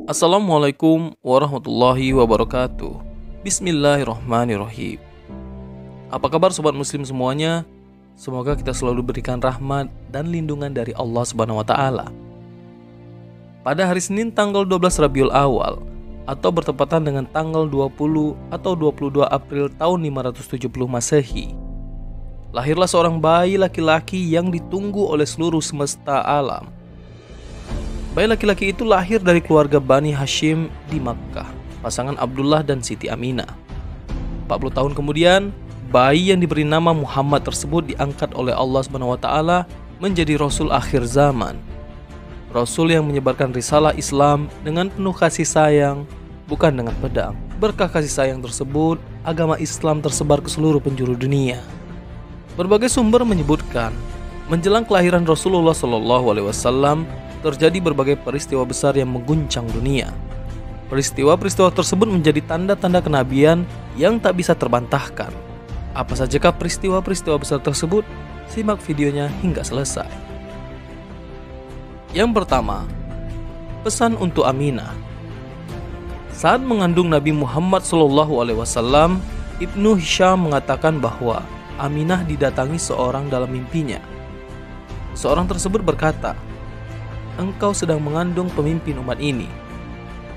Assalamualaikum warahmatullahi wabarakatuh. Bismillahirrahmanirrahim. Apa kabar sobat muslim semuanya? Semoga kita selalu berikan rahmat dan lindungan dari Allah Subhanahu wa taala. Pada hari Senin tanggal 12 Rabiul Awal atau bertepatan dengan tanggal 20 atau 22 April tahun 570 Masehi, lahirlah seorang bayi laki-laki yang ditunggu oleh seluruh semesta alam. Bayi laki-laki itu lahir dari keluarga Bani Hashim di Makkah, pasangan Abdullah dan Siti Aminah. 40 tahun kemudian, bayi yang diberi nama Muhammad tersebut diangkat oleh Allah SWT menjadi Rasul akhir zaman. Rasul yang menyebarkan risalah Islam dengan penuh kasih sayang, bukan dengan pedang. Berkah kasih sayang tersebut, agama Islam tersebar ke seluruh penjuru dunia. Berbagai sumber menyebutkan, menjelang kelahiran Rasulullah SAW, terjadi berbagai peristiwa besar yang mengguncang dunia. Peristiwa-peristiwa tersebut menjadi tanda-tanda kenabian yang tak bisa terbantahkan. Apa sajakah peristiwa-peristiwa besar tersebut? Simak videonya hingga selesai. Yang pertama, pesan untuk Aminah. Saat mengandung Nabi Muhammad SAW, Ibnu Hisham mengatakan bahwa Aminah didatangi seorang dalam mimpinya. Seorang tersebut berkata, "Engkau sedang mengandung pemimpin umat ini."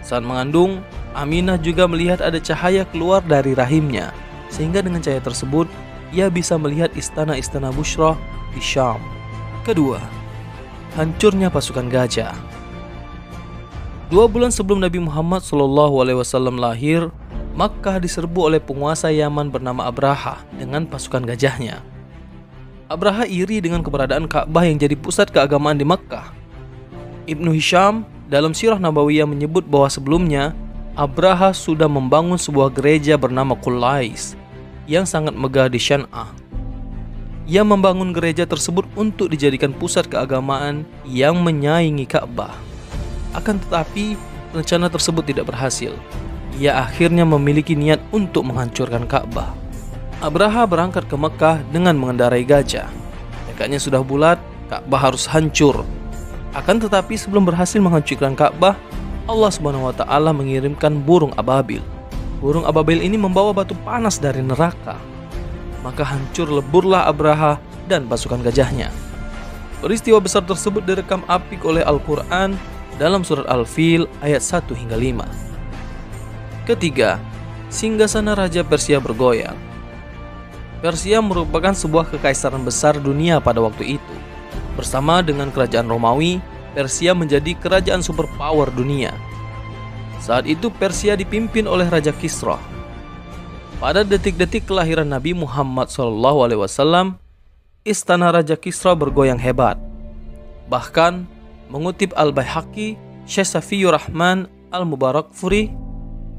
Saat mengandung, Aminah juga melihat ada cahaya keluar dari rahimnya, sehingga dengan cahaya tersebut, ia bisa melihat istana-istana Bushrah di Syam. Kedua, hancurnya pasukan gajah. 2 bulan sebelum Nabi Muhammad SAW lahir, Makkah diserbu oleh penguasa Yaman bernama Abraha dengan pasukan gajahnya. Abraha iri dengan keberadaan Ka'bah yang jadi pusat keagamaan di Makkah. Ibnu Hisham dalam Sirah Nabawiyah menyebut bahwa sebelumnya Abraha sudah membangun sebuah gereja bernama Qulais yang sangat megah di Syan'ah. Ia membangun gereja tersebut untuk dijadikan pusat keagamaan yang menyaingi Ka'bah. Akan tetapi rencana tersebut tidak berhasil. Ia akhirnya memiliki niat untuk menghancurkan Ka'bah. Abraha berangkat ke Mekah dengan mengendarai gajah. Tekadnya sudah bulat, Ka'bah harus hancur. Akan tetapi sebelum berhasil menghancurkan Ka'bah, Allah SWT mengirimkan burung ababil. Burung ababil ini membawa batu panas dari neraka. Maka hancur leburlah Abraha dan pasukan gajahnya. Peristiwa besar tersebut direkam apik oleh Al-Quran dalam surat Al-Fil ayat 1 hingga 5. Ketiga, singgasana Raja Persia bergoyang. Persia merupakan sebuah kekaisaran besar dunia pada waktu itu. Bersama dengan kerajaan Romawi, Persia menjadi kerajaan superpower dunia. Saat itu Persia dipimpin oleh Raja Kisra. Pada detik-detik kelahiran Nabi Muhammad SAW, istana Raja Kisra bergoyang hebat. Bahkan, mengutip Al-Baihaqi, Syekh Safiyur Rahman Al-Mubarakfuri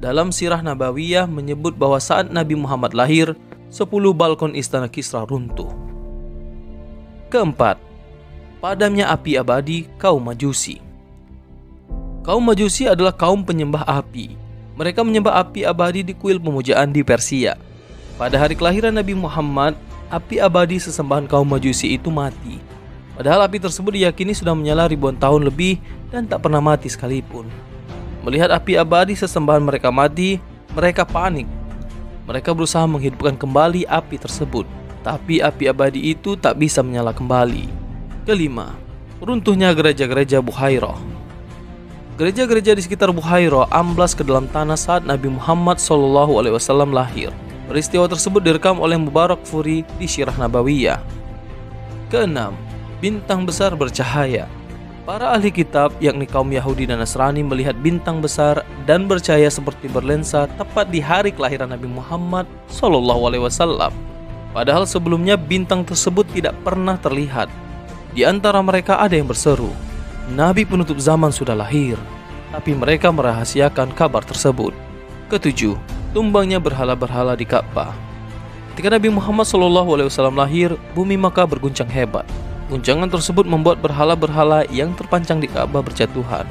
dalam Sirah Nabawiyah menyebut bahwa saat Nabi Muhammad lahir, 10 balkon istana Kisra runtuh. Keempat, padamnya api abadi kaum Majusi. Kaum Majusi adalah kaum penyembah api. Mereka menyembah api abadi di kuil pemujaan di Persia. Pada hari kelahiran Nabi Muhammad, api abadi sesembahan kaum Majusi itu mati. Padahal api tersebut diyakini sudah menyala ribuan tahun lebih dan tak pernah mati sekalipun. Melihat api abadi sesembahan mereka mati, mereka panik. Mereka berusaha menghidupkan kembali api tersebut, tapi api abadi itu tak bisa menyala kembali. Kelima, runtuhnya gereja-gereja Buhairah. Gereja-gereja di sekitar Buhairah amblas ke dalam tanah saat Nabi Muhammad SAW lahir. Peristiwa tersebut direkam oleh Mubarakfuri di Sirah Nabawiyah. Keenam, bintang besar bercahaya. Para ahli kitab, yakni kaum Yahudi dan Nasrani, melihat bintang besar dan bercahaya seperti berlensa tepat di hari kelahiran Nabi Muhammad SAW. Padahal sebelumnya bintang tersebut tidak pernah terlihat. Di antara mereka ada yang berseru, Nabi penutup zaman sudah lahir, tapi mereka merahasiakan kabar tersebut. Ketujuh, tumbangnya berhala-berhala di Ka'bah. Ketika Nabi Muhammad SAW lahir, bumi Makkah berguncang hebat. Guncangan tersebut membuat berhala-berhala yang terpancang di Ka'bah berjatuhan.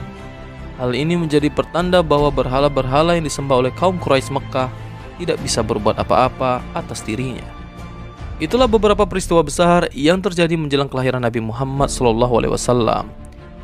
Hal ini menjadi pertanda bahwa berhala-berhala yang disembah oleh kaum Quraisy Makkah tidak bisa berbuat apa-apa atas dirinya. Itulah beberapa peristiwa besar yang terjadi menjelang kelahiran Nabi Muhammad SAW.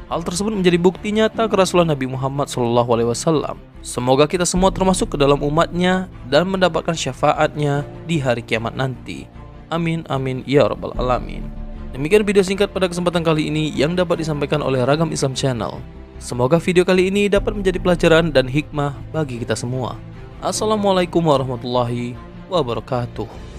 Hal tersebut menjadi bukti nyata kerasulan Nabi Muhammad SAW. Semoga kita semua termasuk ke dalam umatnya dan mendapatkan syafaatnya di hari kiamat nanti. Amin amin ya rabbal alamin. Demikian video singkat pada kesempatan kali ini yang dapat disampaikan oleh Ragam Islam Channel. Semoga video kali ini dapat menjadi pelajaran dan hikmah bagi kita semua. Assalamualaikum warahmatullahi wabarakatuh.